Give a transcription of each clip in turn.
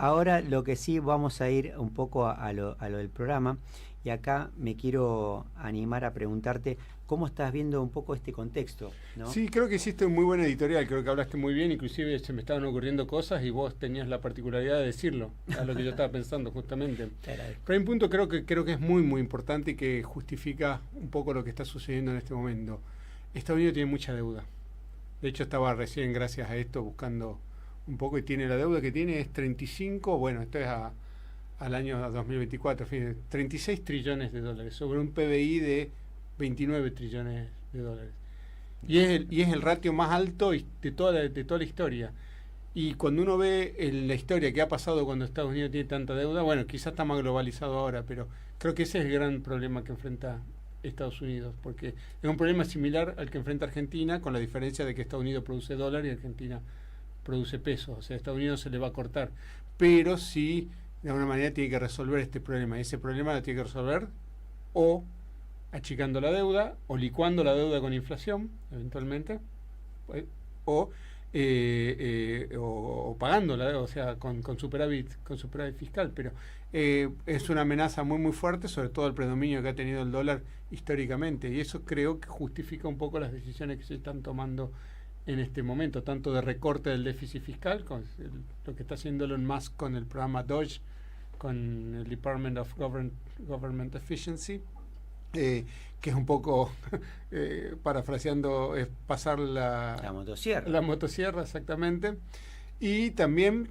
Ahora lo que sí vamos a ir un poco a lo del programa, y acá me quiero animar a preguntarte cómo estás viendo un poco este contexto, ¿no? Sí, creo que hiciste un muy buena editorial, creo que hablaste muy bien, inclusive se me estaban ocurriendo cosas y vos tenías la particularidad de decirlo, a lo que yo estaba pensando justamente. Pero hay un punto creo que es muy muy importante y que justifica un poco lo que está sucediendo en este momento. Estados Unidos tiene mucha deuda. De hecho estaba recién, gracias a esto, buscando un poco, y tiene la deuda que tiene es 35, bueno, esto es al año 2024, 36 trillones de dólares, sobre un PBI de 29 trillones de dólares. Y es el ratio más alto de toda la historia. Y cuando uno ve la historia que ha pasado cuando Estados Unidos tiene tanta deuda, bueno, quizás está más globalizado ahora, pero creo que ese es el gran problema que enfrenta Estados Unidos, porque es un problema similar al que enfrenta Argentina, con la diferencia de que Estados Unidos produce dólar y Argentina produce pesos. O sea, a Estados Unidos se le va a cortar, pero sí, de alguna manera tiene que resolver este problema, y ese problema lo tiene que resolver o achicando la deuda, o licuando la deuda con inflación, eventualmente, o pagando la deuda, o sea, con superávit fiscal, pero es una amenaza muy muy fuerte, sobre todo el predominio que ha tenido el dólar históricamente, y eso creo que justifica un poco las decisiones que se están tomando en este momento, tanto de recorte del déficit fiscal, lo que está haciendo Elon Musk con el programa DOGE, con el Department of Government Efficiency, que es un poco, parafraseando, es pasar la motosierra. La motosierra, exactamente. Y también,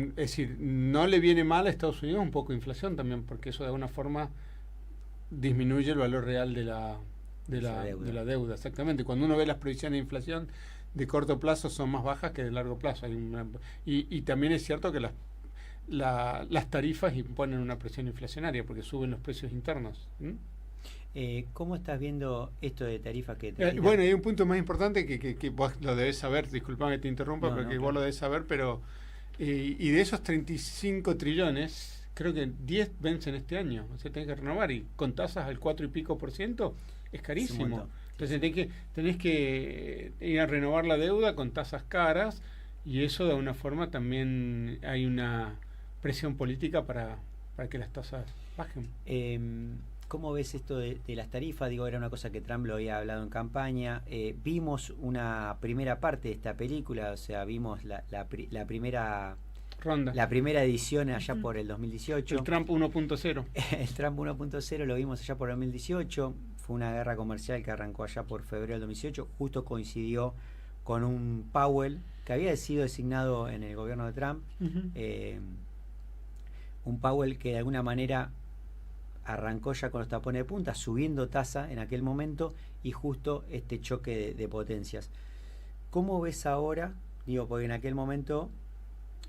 es decir, no le viene mal a Estados Unidos un poco de inflación también, porque eso de alguna forma disminuye el valor real de la deuda. Exactamente. Cuando uno ve las previsiones de inflación de corto plazo son más bajas que de largo plazo. Y también es cierto que las tarifas imponen una presión inflacionaria porque suben los precios internos. ¿Cómo estás viendo esto de tarifas que bueno, hay un punto más importante que vos lo debes saber, disculpame que te interrumpa, pero que vos lo debes saber, pero y de esos 35 trillones, creo que 10 vencen este año, o sea, tenés que renovar, y con tasas al 4 y pico % es carísimo. Entonces tenés que ir a renovar la deuda con tasas caras, y eso de alguna forma también hay una presión política para que las tasas bajen. ¿Cómo ves esto de las tarifas? Digo, era una cosa que Trump lo había hablado en campaña. Vimos una primera parte de esta película, o sea, vimos la primera ronda, la primera edición allá por el 2018. El Trump 1.0. El Trump 1.0 lo vimos allá por el 2018. Fue una guerra comercial que arrancó allá por febrero del 2018. Justo coincidió con un Powell que había sido designado en el gobierno de Trump. Un Powell que de alguna manera arrancó ya con los tapones de punta, subiendo tasa en aquel momento, y justo este choque de potencias. ¿Cómo ves ahora? Digo, porque en aquel momento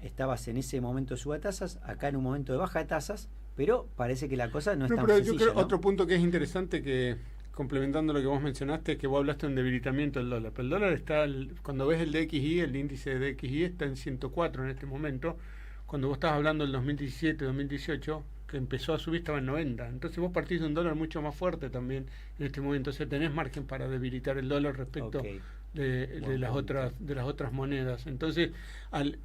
estabas en ese momento de suba tasas, acá en un momento de baja de tasas, pero parece que la cosa no es tan sencilla, yo creo, ¿no? Otro punto que es interesante, que complementando lo que vos mencionaste, es que vos hablaste de un debilitamiento del dólar, pero el dólar está, cuando ves el DXY, el índice de DXY está en 104 en este momento. Cuando vos estás hablando del 2017, 2018, que empezó a subir, estaba en 90. Entonces vos partís de un dólar mucho más fuerte también en este momento. O sea, tenés margen para debilitar el dólar respecto de las otras monedas. Entonces,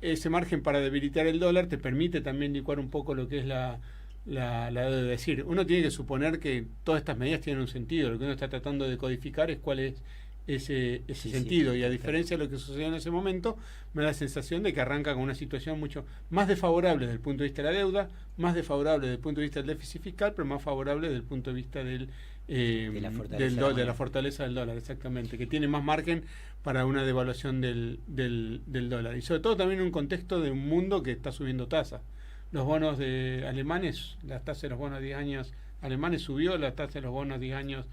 ese margen para debilitar el dólar te permite también licuar un poco lo que es la de decir. Uno tiene que suponer que todas estas medidas tienen un sentido. Lo que uno está tratando de codificar es cuál es ese sentido, y a diferencia de lo que sucedió en ese momento, me da la sensación de que arranca con una situación mucho más desfavorable desde el punto de vista de la deuda, más desfavorable desde el punto de vista del déficit fiscal, pero más favorable desde el punto de vista de la fortaleza del dólar, exactamente, que tiene más margen para una devaluación del dólar, y sobre todo también en un contexto de un mundo que está subiendo tasas. Los bonos alemanes, la tasa de los bonos 10 años alemanes subió, la tasa de los bonos 10 años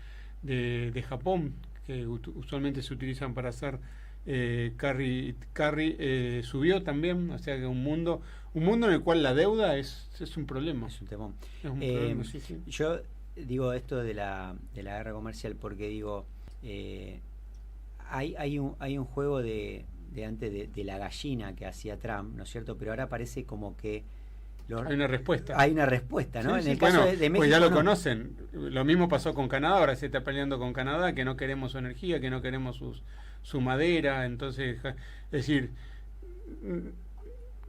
de Japón, que usualmente se utilizan para hacer carry, subió también. O sea que un mundo en el cual la deuda es un problema. Es un temón. Es un problema, sí. Yo digo esto de la guerra comercial porque digo, hay un juego de antes de la gallina que hacía Trump, ¿no es cierto? Pero ahora parece como que hay una respuesta. Hay una respuesta, ¿no? Sí, en sí, el caso de México, pues ya lo conocen. Lo mismo pasó con Canadá, ahora se está peleando con Canadá, que no queremos su energía, que no queremos su madera. Entonces, es decir,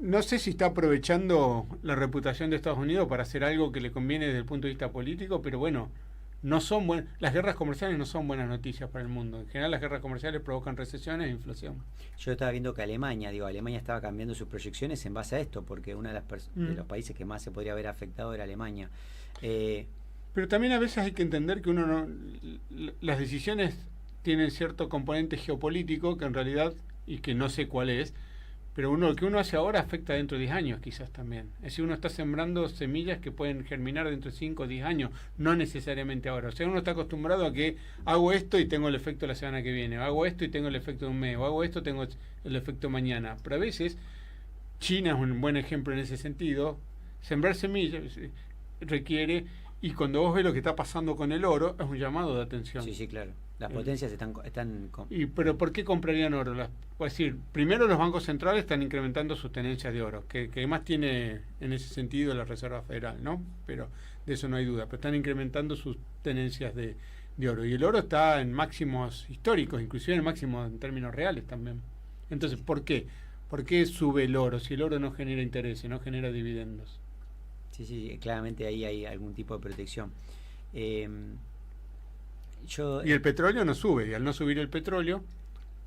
no sé si está aprovechando la reputación de Estados Unidos para hacer algo que le conviene desde el punto de vista político, pero bueno, no son las guerras comerciales no son buenas noticias para el mundo. En general las guerras comerciales provocan recesiones e inflación. Yo estaba viendo que Alemania estaba cambiando sus proyecciones en base a esto, porque uno de los países que más se podría haber afectado era Alemania. Pero también a veces hay que entender que uno no, las decisiones tienen cierto componente geopolítico que en realidad, y que no sé cuál es, pero lo que uno hace ahora afecta dentro de 10 años quizás también. Es decir, uno está sembrando semillas que pueden germinar dentro de 5 o 10 años, no necesariamente ahora. O sea, uno está acostumbrado a que hago esto y tengo el efecto la semana que viene, o hago esto y tengo el efecto de un mes, o hago esto y tengo el efecto mañana. Pero a veces, China es un buen ejemplo en ese sentido, sembrar semillas requiere, y cuando vos ves lo que está pasando con el oro, es un llamado de atención. Sí, claro. Las potencias están pero ¿por qué comprarían oro? Es decir, primero los bancos centrales están incrementando sus tenencias de oro, que más tiene en ese sentido la Reserva Federal, ¿no? Pero de eso no hay duda, pero están incrementando sus tenencias de oro. Y el oro está en máximos históricos, inclusive en máximos en términos reales también. Entonces, ¿por qué? ¿Por qué sube el oro si el oro no genera intereses, no genera dividendos? Sí, claramente ahí hay algún tipo de protección. Y el petróleo no sube, y al no subir el petróleo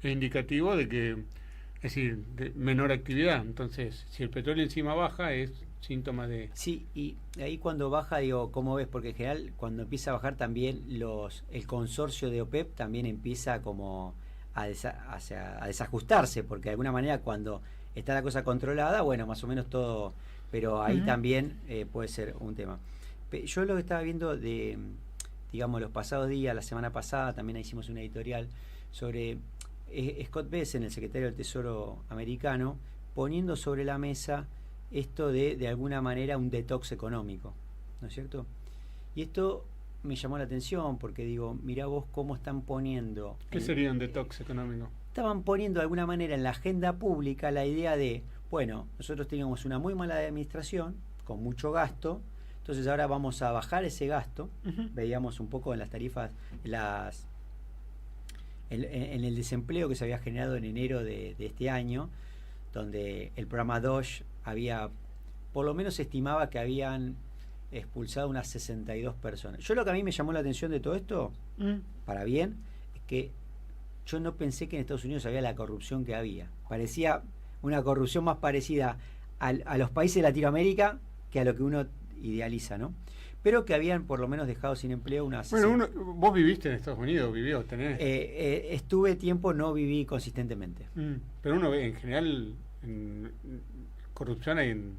es indicativo de que, es decir, de menor actividad. Entonces, si el petróleo encima baja, es síntoma de... Sí, y ahí cuando baja, digo, ¿cómo ves? Porque en general, cuando empieza a bajar también el consorcio de OPEP también empieza como a desajustarse, porque de alguna manera cuando está la cosa controlada, bueno, más o menos todo... Pero ahí también puede ser un tema. Yo lo que estaba viendo digamos, los pasados días, la semana pasada, también hicimos una editorial sobre Scott Bessent, el secretario del Tesoro americano, poniendo sobre la mesa esto de alguna manera, un detox económico, ¿no es cierto? Y esto me llamó la atención porque digo, mirá vos cómo están poniendo... ¿Qué sería un detox económico? Estaban poniendo de alguna manera en la agenda pública la idea de, bueno, nosotros teníamos una muy mala administración, con mucho gasto, entonces ahora vamos a bajar ese gasto. Veíamos un poco en las tarifas, en el desempleo que se había generado en enero de este año, donde el programa DOGE por lo menos estimaba que habían expulsado unas 62 personas. Yo lo que a mí me llamó la atención de todo esto, para bien, es que yo no pensé que en Estados Unidos había la corrupción que había. Parecía una corrupción más parecida a los países de Latinoamérica que a lo que uno idealiza, ¿no? Pero que habían por lo menos dejado sin empleo unas... Bueno, vos viviste en Estados Unidos, tenés... estuve tiempo, no viví consistentemente. Pero uno ve, en general, corrupción hay en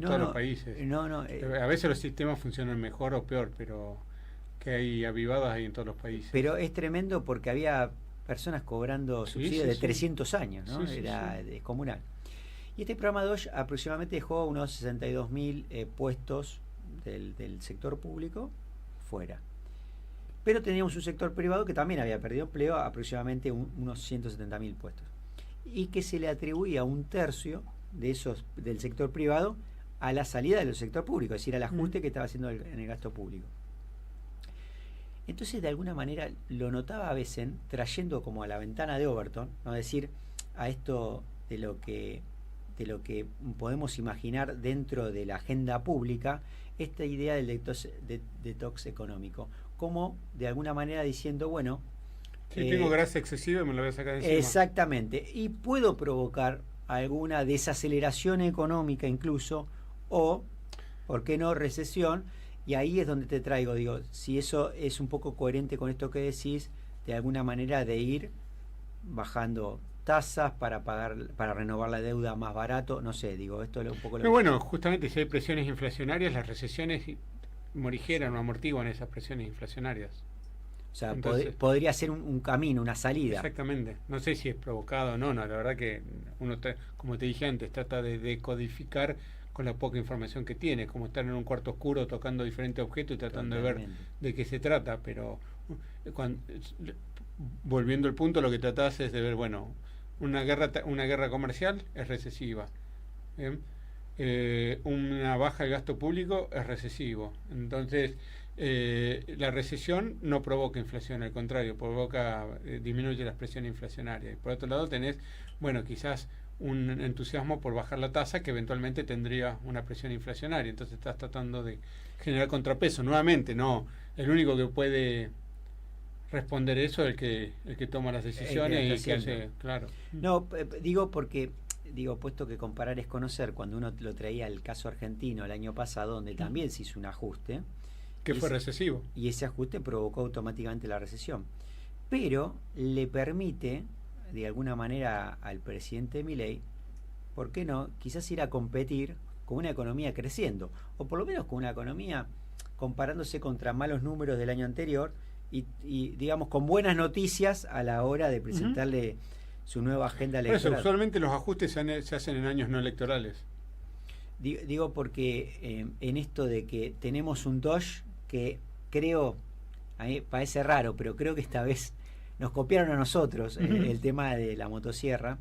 todos los países. A veces los sistemas funcionan mejor o peor, pero que hay avivadas hay en todos los países. Pero es tremendo porque había personas cobrando subsidios de 300 años, ¿no? Era descomunal. Y este programa DOGE aproximadamente dejó unos 62.000 puestos del sector público fuera. Pero teníamos un sector privado que también había perdido empleo, aproximadamente unos 170.000 puestos. Y que se le atribuía un tercio de esos del sector privado a la salida del sector público, es decir, al ajuste que estaba haciendo en el gasto público. Entonces, de alguna manera, lo notaba a veces trayendo como a la ventana de Overton, ¿no? Es decir, a esto de lo que podemos imaginar dentro de la agenda pública, esta idea del detox económico, como de alguna manera diciendo, bueno... Si tengo grasa excesiva me la voy a sacar encima. Exactamente, y puedo provocar alguna desaceleración económica incluso, o, ¿por qué no?, recesión, y ahí es donde te traigo, digo, si eso es un poco coherente con esto que decís, de alguna manera de ir bajando tasas para renovar la deuda más barato, no sé, digo, esto es un poco lo Pero bueno, justamente si hay presiones inflacionarias, las recesiones morigeran o amortiguan esas presiones inflacionarias. O sea, podría ser un camino, una salida. Exactamente. No sé si es provocado o no, la verdad que uno, como te dije antes, trata de decodificar con la poca información que tiene, como estar en un cuarto oscuro tocando diferentes objetos y tratando de ver de qué se trata, pero volviendo al punto, lo que tratás es de ver, bueno, una guerra comercial es recesiva, ¿bien? Una baja del gasto público es recesivo. Entonces, la recesión no provoca inflación, al contrario, disminuye la presión inflacionaria. Y por otro lado tenés, bueno, quizás un entusiasmo por bajar la tasa que eventualmente tendría una presión inflacionaria. Entonces estás tratando de generar contrapeso. Nuevamente, no, el único que puede responder eso es el que toma las decisiones y que hace, claro. No, digo porque, puesto que comparar es conocer, cuando uno lo traía al caso argentino el año pasado, donde también se hizo un ajuste. Que fue recesivo. Y ese ajuste provocó automáticamente la recesión. Pero le permite, de alguna manera, al presidente Milei, ¿por qué no? Quizás ir a competir con una economía creciendo, o por lo menos con una economía comparándose contra malos números del año anterior y digamos, con buenas noticias a la hora de presentarle su nueva agenda electoral. Por eso, usualmente los ajustes se hacen en años no electorales. Digo porque en esto de que tenemos un Doge que creo, a mí parece raro, pero creo que esta vez nos copiaron a nosotros el tema de la motosierra,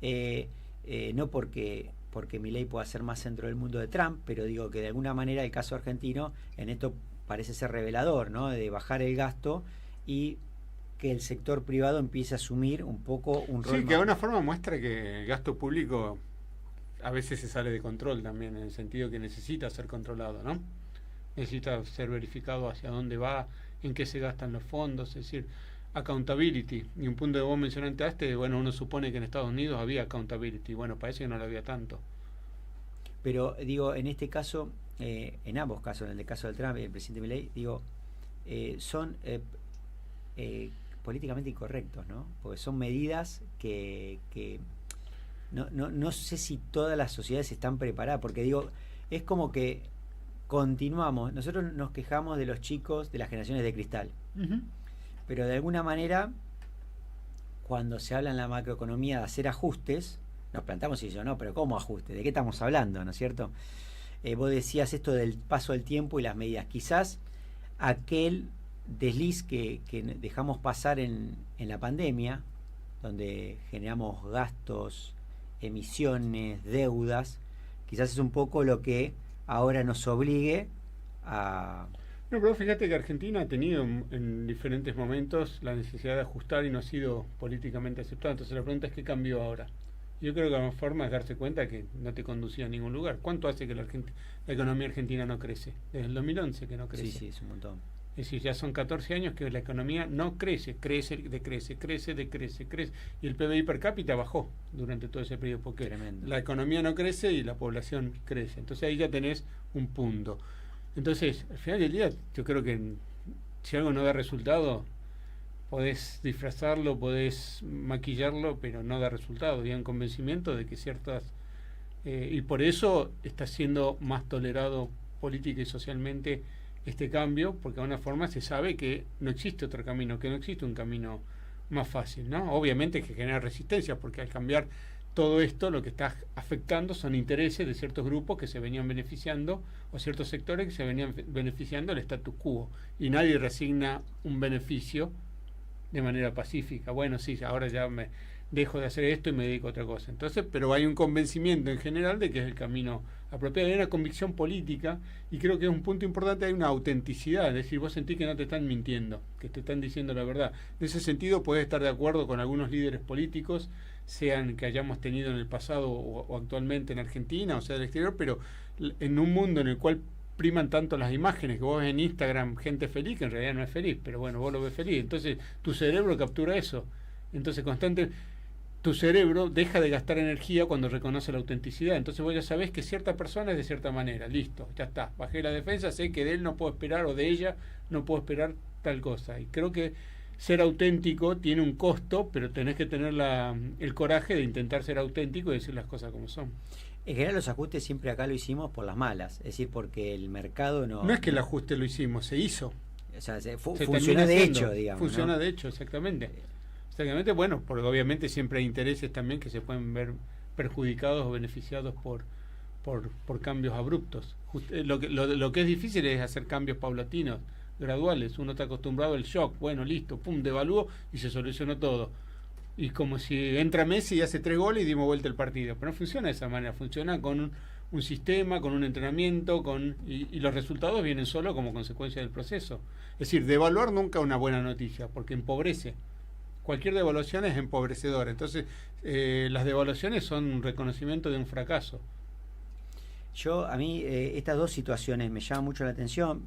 no porque Milei pueda ser más centro del mundo de Trump, pero digo que de alguna manera el caso argentino en esto parece ser revelador, ¿no? De bajar el gasto y que el sector privado empiece a asumir un poco un rol. Sí, que de alguna forma muestra que el gasto público a veces se sale de control también, en el sentido que necesita ser controlado, ¿no? Necesita ser verificado hacia dónde va, en qué se gastan los fondos, es decir, accountability. Y un punto que vos mencionaste, bueno, uno supone que en Estados Unidos había accountability, bueno, parece que no lo había tanto. Pero digo, en este caso, en ambos casos, en el caso del Trump y el presidente Milei, digo, son políticamente incorrectos, ¿no? Porque son medidas que no sé si todas las sociedades están preparadas, porque digo, es como que continuamos, nosotros nos quejamos de los chicos de las generaciones de cristal, pero de alguna manera, cuando se habla en la macroeconomía de hacer ajustes, nos plantamos y decimos, no, pero ¿cómo ajuste? ¿De qué estamos hablando? ¿No es cierto? Vos decías esto del paso del tiempo y las medidas. Quizás aquel desliz que dejamos pasar en la pandemia, donde generamos gastos, emisiones, deudas, quizás es un poco lo que ahora nos obligue a... No, pero fíjate que Argentina ha tenido en diferentes momentos la necesidad de ajustar y no ha sido políticamente aceptado. Entonces la pregunta es ¿qué cambió ahora? Yo creo que la forma es darse cuenta que no te conducía a ningún lugar. ¿Cuánto hace que la economía argentina no crece? Desde el 2011 que no crece. Sí, es un montón. Es decir, ya son 14 años que la economía no crece, decrece. Y el PBI per cápita bajó durante todo ese periodo, porque tremendo. La economía no crece y la población crece. Entonces ahí ya tenés un punto. Entonces, al final del día, yo creo que si algo no da resultado, podés disfrazarlo, podés maquillarlo, pero no da resultado. Y hay un convencimiento de que ciertas... y por eso está siendo más tolerado política y socialmente este cambio, porque de alguna forma se sabe que no existe otro camino, que no existe un camino más fácil, ¿no? Obviamente que genera resistencia, porque al cambiar todo esto lo que está afectando son intereses de ciertos grupos que se venían beneficiando, o ciertos sectores que se venían beneficiando del status quo, y nadie resigna un beneficio de manera pacífica. Bueno, sí, ahora ya me dejo de hacer esto y me dedico a otra cosa. Entonces, pero hay un convencimiento en general de que es el camino apropiado. Hay una convicción política y creo que es un punto importante, hay una autenticidad, es decir, vos sentís que no te están mintiendo, que te están diciendo la verdad. En ese sentido podés estar de acuerdo con algunos líderes políticos, sean que hayamos tenido en el pasado o actualmente en Argentina, o sea, del exterior, pero en un mundo en el cual priman tanto las imágenes, que vos ves en Instagram gente feliz, que en realidad no es feliz, pero bueno, vos lo ves feliz, entonces tu cerebro captura eso. Entonces tu cerebro deja de gastar energía cuando reconoce la autenticidad. Entonces vos ya sabés que cierta persona es de cierta manera, listo, ya está, bajé la defensa, sé que de él no puedo esperar, o de ella no puedo esperar tal cosa. Y creo que ser auténtico tiene un costo, pero tenés que tener el coraje de intentar ser auténtico y decir las cosas como son. En general los ajustes siempre acá lo hicimos por las malas, es decir, porque el mercado no... No es que el ajuste lo hicimos, se hizo. O sea, se funcionó de hecho, digamos. Funciona ¿no? de hecho, exactamente. Exactamente, bueno, porque obviamente siempre hay intereses también que se pueden ver perjudicados o beneficiados por cambios abruptos. Lo que es difícil es hacer cambios paulatinos, graduales. Uno está acostumbrado al shock, bueno, listo, pum, devaluó y se solucionó todo. Y como si entra Messi y hace 3 goles y dimos vuelta el partido. Pero no funciona de esa manera, funciona con un sistema, con un entrenamiento, y los resultados vienen solo como consecuencia del proceso. Es decir, devaluar nunca es una buena noticia, porque empobrece. cualquier devaluación es empobrecedora. Entonces, las devaluaciones son un reconocimiento de un fracaso. A mí, estas dos situaciones me llaman mucho la atención.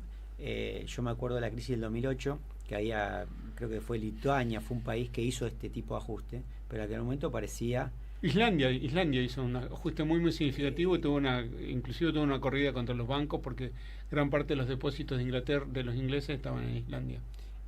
Yo me acuerdo de la crisis del 2008, que había, creo que fue Lituania, fue un país que hizo este tipo de ajuste, pero en aquel momento parecía... Islandia hizo un ajuste muy significativo y inclusive tuvo una corrida contra los bancos porque gran parte de los depósitos de Inglaterra, de los ingleses, estaban en Islandia.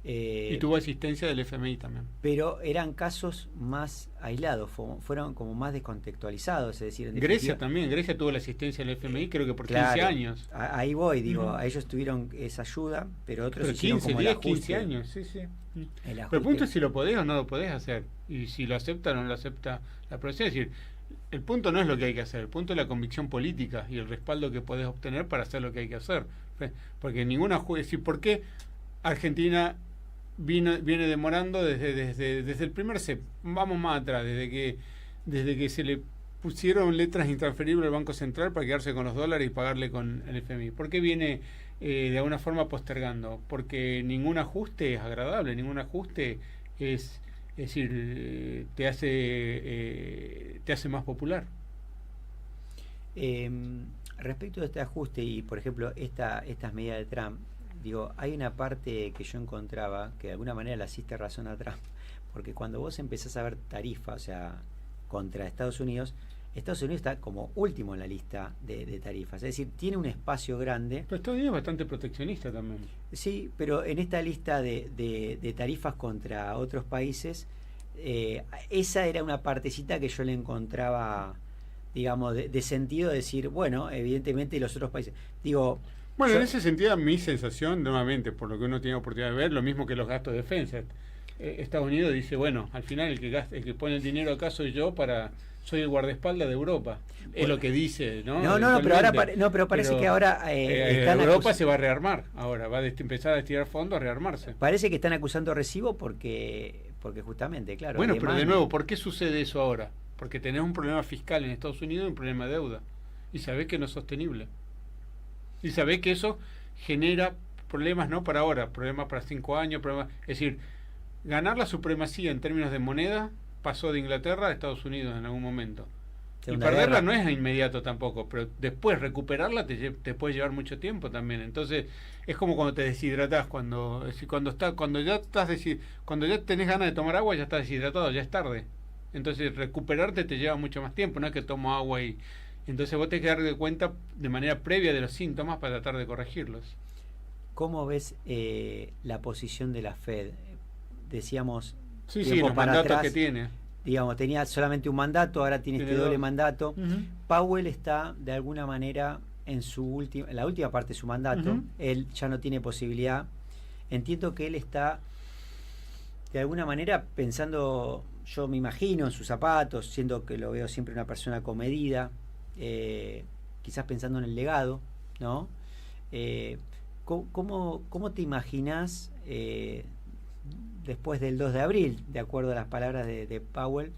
Y tuvo asistencia del FMI también. Pero eran casos más aislados, fueron como más descontextualizados, es decir... Grecia también, Grecia tuvo la asistencia del FMI creo que por 15 años. Ahí voy, digo, a ellos tuvieron esa ayuda, pero otros hicieron 15, como 10, el ajuste. 15 años, sí. Pero el punto es si lo podés o no lo podés hacer, y si lo acepta o no lo acepta la población. Es decir, el punto no es lo que hay que hacer, el punto es la convicción política y el respaldo que podés obtener para hacer lo que hay que hacer. Porque ninguna... Es decir, ¿por qué Argentina viene demorando desde el primer CEP? Vamos más atrás, desde que se le pusieron letras intransferibles al Banco Central para quedarse con los dólares y pagarle con el FMI. ¿Por qué viene de alguna forma postergando? Porque ningún ajuste es agradable, ningún ajuste es decir, te hace más popular. Respecto de este ajuste y, por ejemplo, estas medidas de Trump, digo, hay una parte que yo encontraba que de alguna manera le hiciste razón a Trump, porque cuando vos empezás a ver tarifas, o sea, contra Estados Unidos está como último en la lista de tarifas, es decir, tiene un espacio grande. Pero Estados Unidos es bastante proteccionista también. Sí, pero en esta lista de tarifas contra otros países, esa era una partecita que yo le encontraba, digamos, de sentido de decir, bueno, evidentemente los otros países, digo... Bueno, en ese sentido, mi sensación, nuevamente, por lo que uno tiene oportunidad de ver, lo mismo que los gastos de defensa. Estados Unidos dice, bueno, al final el que pone el dinero acá soy yo soy el guardaespaldas de Europa. Bueno, es lo que dice, ¿no? Pero parece que ahora Europa se va a rearmar, ahora va a empezar a destinar fondos a rearmarse. Parece que están acusando recibo porque justamente, claro. Bueno, pero de nuevo, ¿por qué sucede eso ahora? Porque tenés un problema fiscal en Estados Unidos y un problema de deuda. Y sabés que no es sostenible. Y sabés que eso genera problemas no para ahora, problemas para 5 años, es decir, ganar la supremacía en términos de moneda pasó de Inglaterra a Estados Unidos en algún momento. Segunda y perderla guerra. No es inmediato tampoco, pero después recuperarla te puede llevar mucho tiempo también. Entonces, es como cuando te deshidratás, cuando ya tenés ganas de tomar agua, ya estás deshidratado, ya es tarde. Entonces, recuperarte te lleva mucho más tiempo, no es que tomo agua y... Entonces vos tenés que dar cuenta de manera previa de los síntomas para tratar de corregirlos. ¿Cómo ves la posición de la Fed? Decíamos... Sí, los mandatos atrás, que tiene. Digamos, tenía solamente un mandato, ahora tiene este doble mandato. Powell está, de alguna manera, en la última parte de su mandato. Él ya no tiene posibilidad. Entiendo que él está, de alguna manera, pensando, yo me imagino, en sus zapatos, siendo que lo veo siempre una persona comedida, quizás pensando en el legado, ¿no? ¿Cómo te imaginás después del 2 de abril, de acuerdo a las palabras de Powell,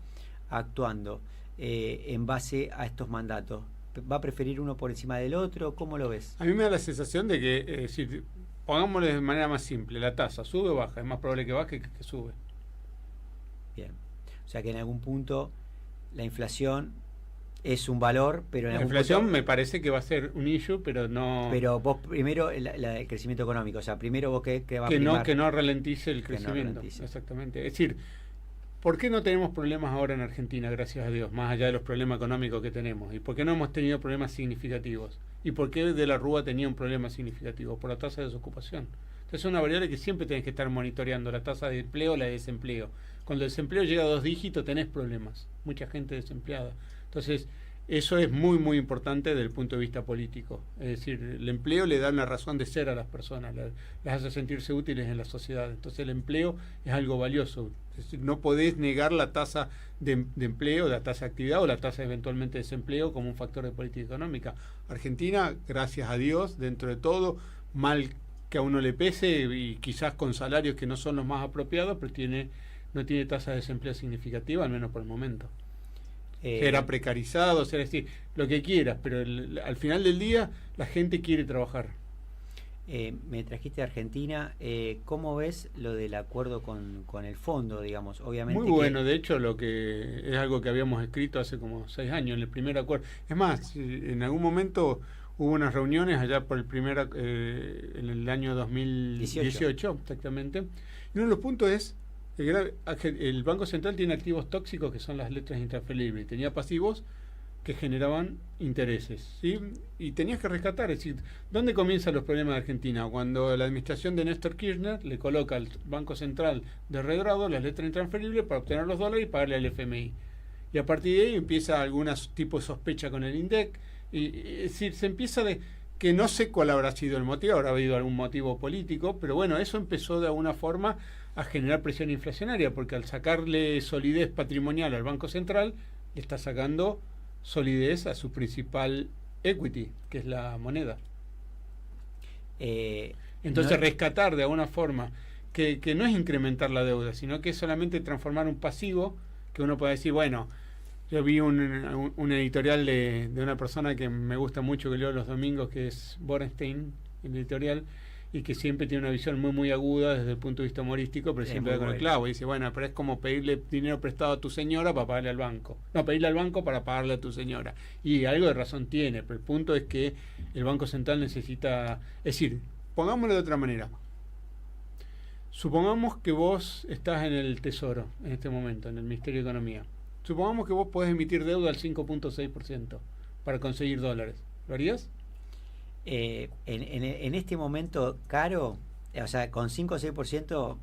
actuando en base a estos mandatos? ¿Va a preferir uno por encima del otro? ¿Cómo lo ves? A mí me da la sensación de que, si pongámoslo de manera más simple, la tasa sube o baja, es más probable que baje que sube. Bien, o sea que en algún punto la inflación es un valor, pero en la inflación me parece que va a ser un issue, pero no... Pero vos primero el crecimiento económico, o sea, primero vos que va a primar, que no ralentice el crecimiento. Exactamente. Es decir, ¿por qué no tenemos problemas ahora en Argentina, gracias a Dios, más allá de los problemas económicos que tenemos? ¿Y por qué no hemos tenido problemas significativos? ¿Y por qué De la Rúa tenía un problema significativo? Por la tasa de desocupación. Entonces es una variable que siempre tenés que estar monitoreando, la tasa de empleo o la de desempleo. Cuando el desempleo llega a 2 dígitos tenés problemas, mucha gente desempleada. Entonces, eso es muy importante desde el punto de vista político. Es decir, el empleo le da una razón de ser a las personas, las hace sentirse útiles en la sociedad. Entonces, el empleo es algo valioso. Es decir, no podés negar la tasa de empleo, la tasa de actividad o la tasa eventualmente de desempleo como un factor de política económica. Argentina, gracias a Dios, dentro de todo, mal que a uno le pese y quizás con salarios que no son los más apropiados, pero no tiene tasa de desempleo significativa, al menos por el momento. Será precarizado, será decir, lo que quieras, pero al final del día la gente quiere trabajar. Me trajiste a Argentina. ¿Cómo ves lo del acuerdo con el fondo, digamos? Obviamente Muy bueno, de hecho, lo que es algo que habíamos escrito hace como 6 años, en el primer acuerdo. Es más, en algún momento hubo unas reuniones allá por en el año 2018, exactamente. Y uno de los puntos es, el Banco Central tiene activos tóxicos que son las letras intransferibles, tenía pasivos que generaban intereses, ¿sí? Y tenías que rescatar, es decir, ¿dónde comienzan los problemas de Argentina? Cuando la administración de Néstor Kirchner le coloca al Banco Central de regrado las letras intransferibles para obtener los dólares y pagarle al FMI. Y a partir de ahí empieza algún tipo de sospecha con el INDEC, es decir, se empieza que no sé cuál habrá sido el motivo, habrá habido algún motivo político, pero bueno, eso empezó de alguna forma a generar presión inflacionaria, porque al sacarle solidez patrimonial al Banco Central, le está sacando solidez a su principal equity, que es la moneda. Entonces rescatar de alguna forma que no es incrementar la deuda, sino que es solamente transformar un pasivo, que uno puede decir, bueno, yo vi un editorial de una persona que me gusta mucho, que leo los domingos, que es Borenstein, el editorial, y que siempre tiene una visión muy muy aguda desde el punto de vista humorístico, pero siempre da con el clavo. Y dice, bueno, pero es como pedirle dinero prestado a tu señora para pagarle al banco. No, pedirle al banco para pagarle a tu señora. Y algo de razón tiene, pero el punto es que el Banco Central necesita... Es decir, pongámoslo de otra manera. Supongamos que vos estás en el Tesoro en este momento, en el Ministerio de Economía. Supongamos que vos podés emitir deuda al 5.6% para conseguir dólares. ¿Lo harías? En este momento caro, o sea, con 5 o 6%...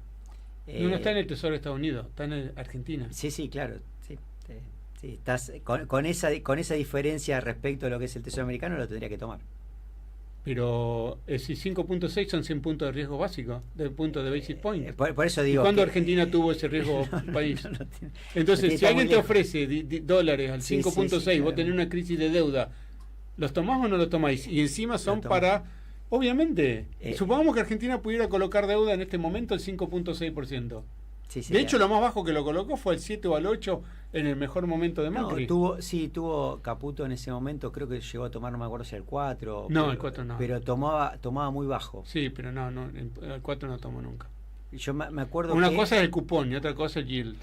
no está en el Tesoro de Estados Unidos, está en Argentina. Sí, claro. Sí, estás con esa diferencia respecto a lo que es el Tesoro americano, lo tendría que tomar. Pero si 5.6 son 100 puntos de riesgo básico, de puntos de basis point. Por eso digo... ¿Y cuándo Argentina tuvo ese riesgo país? Entonces, si alguien te ofrece dólares al 5.6, claro, vos tenés una crisis de deuda, ¿los tomás o no los tomáis? Y encima son para... Obviamente, supongamos que Argentina pudiera colocar deuda en este momento al 5.6%. De hecho, lo más bajo que lo colocó fue al 7 o al 8 en el mejor momento de Macri. Tuvo Caputo en ese momento, creo que llegó a tomar, no me acuerdo si el 4. No, el 4 no. Pero tomaba muy bajo. Sí, pero no el 4 no tomó nunca. Yo me acuerdo una cosa es el cupón y otra cosa es el yield.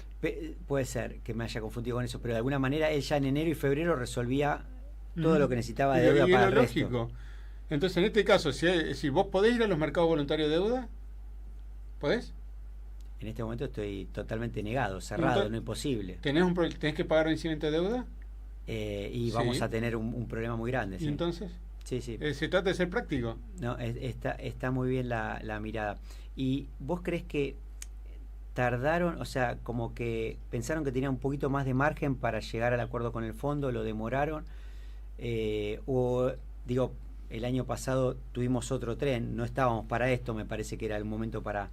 Puede ser que me haya confundido con eso, pero de alguna manera él ya en enero y febrero resolvía todo lo que necesitaba de deuda para el resto. Entonces, en este caso, si vos podés ir a los mercados voluntarios de deuda, ¿podés? En este momento estoy totalmente negado, cerrado, entonces, no es posible. ¿Tenés que pagar vencimiento de deuda? Y vamos a tener un problema muy grande. ¿Y entonces? Sí. Se trata de ser práctico. No, está muy bien la mirada. ¿Y vos crees que tardaron, o sea, como que pensaron que tenían un poquito más de margen para llegar al acuerdo con el fondo, lo demoraron? O digo, el año pasado tuvimos otro tren, no estábamos para esto, me parece que era el momento para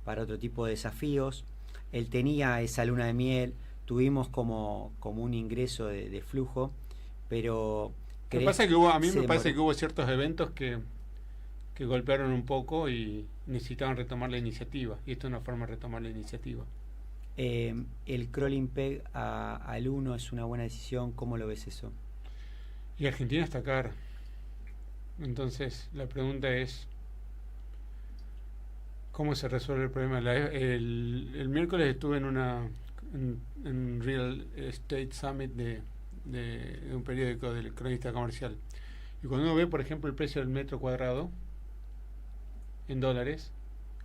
otro tipo de desafíos. Él tenía esa luna de miel, tuvimos como un ingreso de flujo, pero... Lo que pasa es que a mí me parece que hubo ciertos eventos que golpearon un poco y necesitaban retomar la iniciativa, y esto es una forma de retomar la iniciativa. El crawling peg al 1 es una buena decisión, ¿cómo lo ves eso? Y Argentina está cara. Entonces la pregunta es, ¿cómo se resuelve el problema? El miércoles estuve en Real Estate Summit de un periódico del cronista comercial. Y cuando uno ve, por ejemplo, el precio del metro cuadrado en dólares,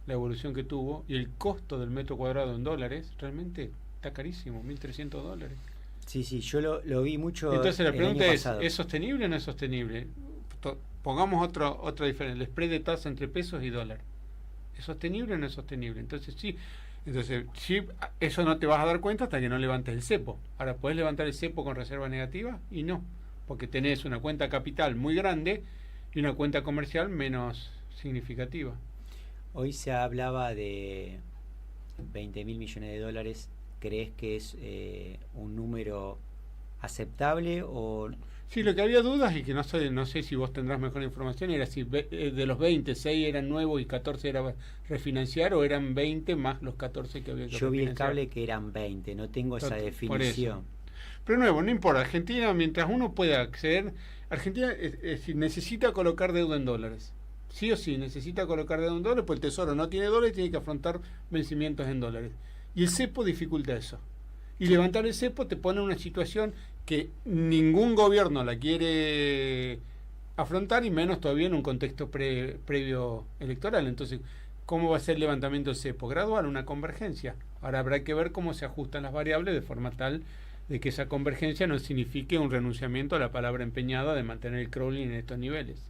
la evolución que tuvo, y el costo del metro cuadrado en dólares, realmente está carísimo, $1.300. Sí, yo lo vi mucho. Entonces la pregunta ¿es sostenible o no es sostenible? Pongamos otra diferencia, el spread de tasa entre pesos y dólar. ¿Es sostenible o no es sostenible? Entonces sí, eso no te vas a dar cuenta hasta que no levantes el cepo. Ahora, ¿podés levantar el cepo con reserva negativa? Y no, porque tenés una cuenta capital muy grande y una cuenta comercial menos significativa. Hoy se hablaba de 20.000 millones de dólares. ¿Crees que es un número aceptable o...? Sí, lo que había dudas y que no sé si vos tendrás mejor información era si de los 20, 6 eran nuevos y 14 era refinanciar, o eran 20 más los 14 que había que Yo vi el cable que eran 20, no tengo esa definición. Pero nuevo, no importa, Argentina, mientras uno pueda acceder, Argentina necesita colocar deuda en dólares. sí o sí necesita colocar deuda en dólares, pues el Tesoro no tiene dólares y tiene que afrontar vencimientos en dólares. Y el cepo dificulta eso. Y levantar el cepo te pone en una situación que ningún gobierno la quiere afrontar, y menos todavía en un contexto previo electoral. Entonces, ¿cómo va a ser el levantamiento del cepo? Gradual, una convergencia. Ahora habrá que ver cómo se ajustan las variables de forma tal de que esa convergencia no signifique un renunciamiento a la palabra empeñada de mantener el crawling en estos niveles.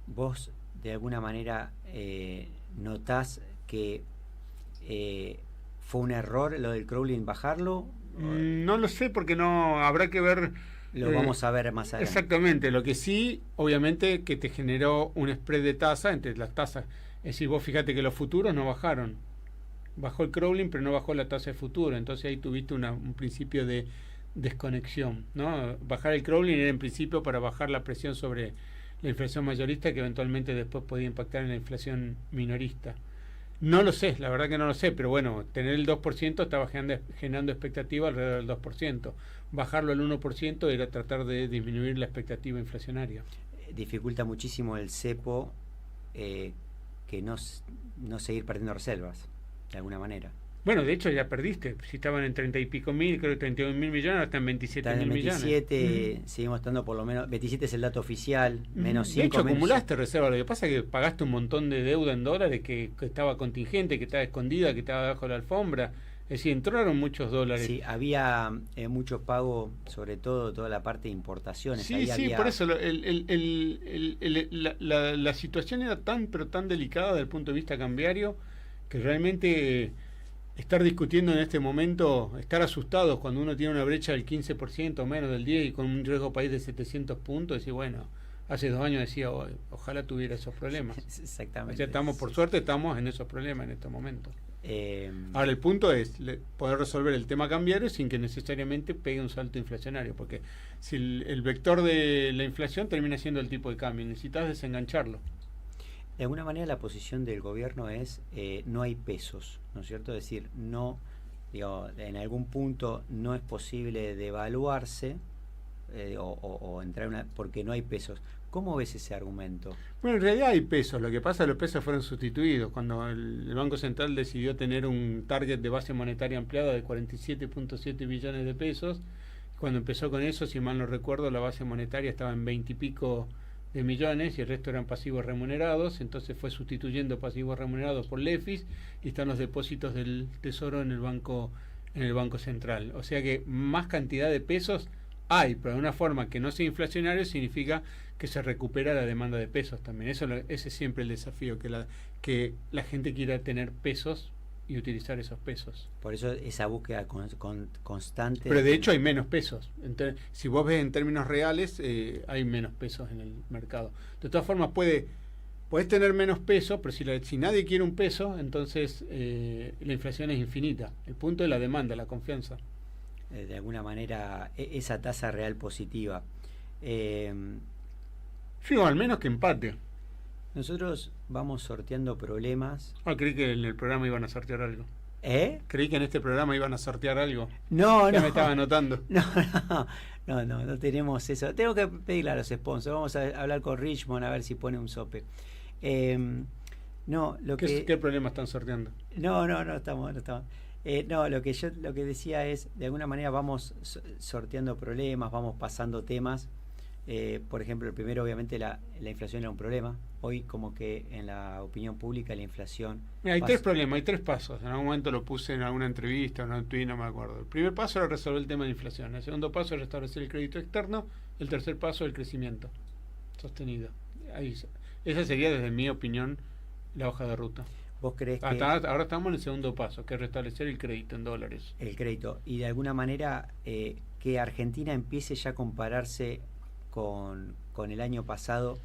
Vos, de alguna manera, notás que fue un error lo del crawling bajarlo. No lo sé, porque no habrá que ver. Lo vamos a ver más adelante. Exactamente, lo que sí, obviamente, que te generó un spread de tasa entre las tasas. Es decir, vos fíjate que los futuros no bajaron. Bajó el crawling, pero no bajó la tasa de futuro. Entonces ahí tuviste un principio de desconexión, ¿no? Bajar el crawling era en principio para bajar la presión sobre la inflación mayorista, que eventualmente después podía impactar en la inflación minorista. No lo sé, la verdad que no lo sé, pero bueno, tener el 2% estaba generando expectativa alrededor del 2%. Bajarlo al 1% era tratar de disminuir la expectativa inflacionaria. Dificulta muchísimo el cepo que no seguir perdiendo reservas, de alguna manera. Bueno, de hecho ya perdiste. Si estaban en 30 y pico mil, creo que 31 mil millones, ahora están en 27 mil millones. 27, seguimos estando por lo menos, 27 es el dato oficial, menos 5. De hecho, acumulaste reserva. Lo que pasa es que pagaste un montón de deuda en dólares que estaba contingente, que estaba escondida, que estaba debajo de la alfombra. Es decir, entraron muchos dólares. Sí, había mucho pago, sobre todo toda la parte de importaciones. Sí, ahí sí, había... por eso la situación era pero tan delicada desde el punto de vista cambiario, que realmente estar discutiendo en este momento, estar asustados cuando uno tiene una brecha del 15% o menos del 10% y con un riesgo país de 700 puntos, decir, bueno, hace 2 años decía, ojalá tuviera esos problemas. Exactamente. O sea, estamos, por suerte, estamos en esos problemas en estos momentos. Eh, Ahora, el punto es poder resolver el tema cambiario sin que necesariamente pegue un salto inflacionario, porque si el vector de la inflación termina siendo el tipo de cambio, necesitas desengancharlo. De alguna manera la posición del gobierno es no hay pesos, ¿no es cierto? Es decir, no, digo, en algún punto no es posible devaluarse o entrar porque no hay pesos. ¿Cómo ves ese argumento? Bueno, en realidad hay pesos. Lo que pasa es que los pesos fueron sustituidos. Cuando el Banco Central decidió tener un target de base monetaria ampliada de 47.7 billones de pesos, cuando empezó con eso, si mal no recuerdo, la base monetaria estaba en 20 y pico de millones y el resto eran pasivos remunerados. Entonces fue sustituyendo pasivos remunerados por LEFIs y están los depósitos del Tesoro en el Banco Central. O sea que más cantidad de pesos hay, pero de una forma que no sea inflacionario significa que se recupera la demanda de pesos también. Ese es siempre el desafío, que la gente quiera tener pesos y utilizar esos pesos. Por eso esa búsqueda constante. Pero de hecho hay menos pesos. Entonces, si vos ves en términos reales, hay menos pesos en el mercado. De todas formas, podés tener menos pesos, pero si nadie quiere un peso, entonces la inflación es infinita. El punto es la demanda, la confianza. De alguna manera, esa tasa real positiva. Sí, o al menos que empate. Nosotros vamos sorteando problemas. Creí que en el programa iban a sortear algo. Creí que en este programa iban a sortear algo. No. Me estaba anotando. No tenemos eso. Tengo que pedirle a los sponsors. Vamos a hablar con Richmond a ver si pone un sope. ¿Qué problema están sorteando? No estamos. Lo que decía es, de alguna manera vamos sorteando problemas, vamos pasando temas. Por ejemplo, el primero, obviamente, la inflación era un problema. Hoy, como que en la opinión pública, la inflación... Hay 3 problemas, hay 3 pasos. En algún momento lo puse en alguna entrevista, en un tweet, no me acuerdo. El primer paso era resolver el tema de inflación. El segundo paso era restablecer el crédito externo. El tercer paso, el crecimiento sostenido. Esa sería, desde mi opinión, la hoja de ruta. ¿Vos crees que...? Ahora estamos en el segundo paso, que es restablecer el crédito en dólares. El crédito. Y de alguna manera, que Argentina empiece ya a compararse con el año pasado,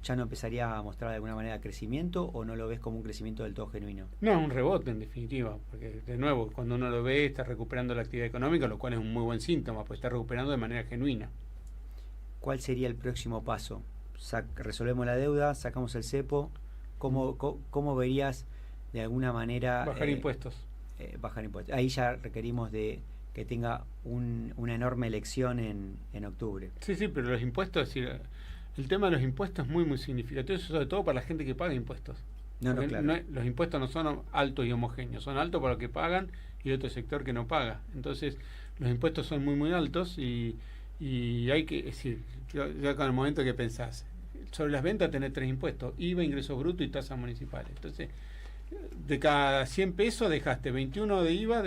¿ya no empezaría a mostrar de alguna manera crecimiento o no lo ves como un crecimiento del todo genuino? No, un rebote en definitiva, porque de nuevo, cuando uno lo ve, está recuperando la actividad económica, lo cual es un muy buen síntoma, pues está recuperando de manera genuina. ¿Cuál sería el próximo paso? Resolvemos la deuda, sacamos el cepo. ¿Cómo verías de alguna manera... Bajar impuestos. Bajar impuestos. Ahí ya requerimos de que tenga una enorme elección en octubre. Sí, pero los impuestos, es decir, el tema de los impuestos es muy, muy significativo, sobre todo para la gente que paga impuestos. Claro. Los impuestos no son altos y homogéneos, son altos para los que pagan y otro sector que no paga. Entonces, los impuestos son muy, muy altos y hay que decir, ya con el momento que pensás, sobre las ventas tenés 3 impuestos: IVA, ingresos brutos y tasas municipales. Entonces, de cada 100 pesos dejaste 21 de IVA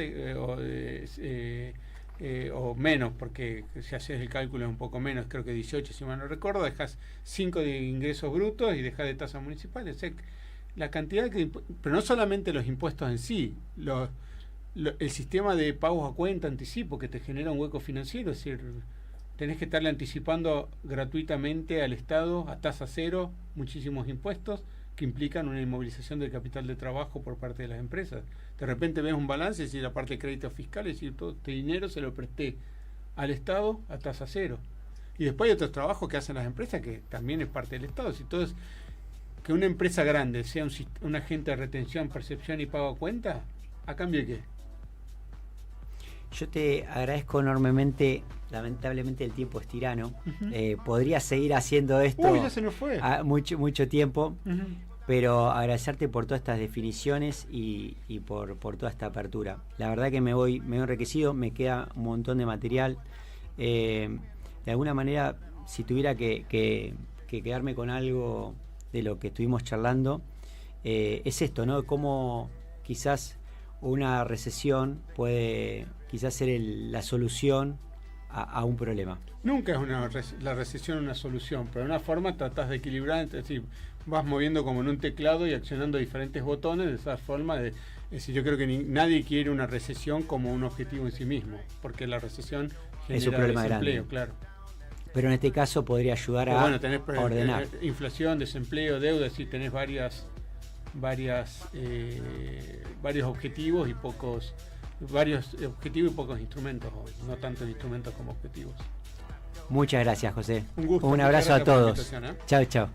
o menos, porque si haces el cálculo es un poco menos, creo que 18 si mal no recuerdo, dejas 5 de ingresos brutos y dejas de tasas municipales. O sea, la cantidad pero no solamente los impuestos en sí, el sistema de pagos a cuenta, anticipo, que te genera un hueco financiero, es decir, tenés que estarle anticipando gratuitamente al Estado a tasa cero muchísimos impuestos que implican una inmovilización del capital de trabajo por parte de las empresas. De repente ves un balance, es decir, la parte de créditos fiscales, es decir, todo este dinero se lo presté al Estado a tasa cero. Y después hay otros trabajos que hacen las empresas que también es parte del Estado. Si todo es que una empresa grande sea un agente de retención, percepción y pago a cuenta, ¿a cambio de qué? Yo te agradezco enormemente. Lamentablemente el tiempo es tirano. Podría seguir haciendo esto ya se nos fue. Mucho tiempo, pero agradecerte por todas estas definiciones y por toda esta apertura. La verdad que me voy enriquecido, me queda un montón de material. De alguna manera, si tuviera que quedarme con algo de lo que estuvimos charlando, es esto, ¿no? Cómo quizás una recesión puede quizás ser la solución a un problema. Nunca es la recesión una solución, pero de una forma tratás de equilibrar, es decir, vas moviendo como en un teclado y accionando diferentes botones de esa forma. Es decir, yo creo que nadie quiere una recesión como un objetivo en sí mismo, porque la recesión genera un problema desempleo, grande. Claro. Pero en este caso podría ayudar tenés ordenar. Inflación, desempleo, deuda, es decir, tenés varios objetivos y pocos instrumentos hoy, no tantos instrumentos como objetivos. Muchas gracias, José. Un gusto. Un abrazo a todos. Chao, chao.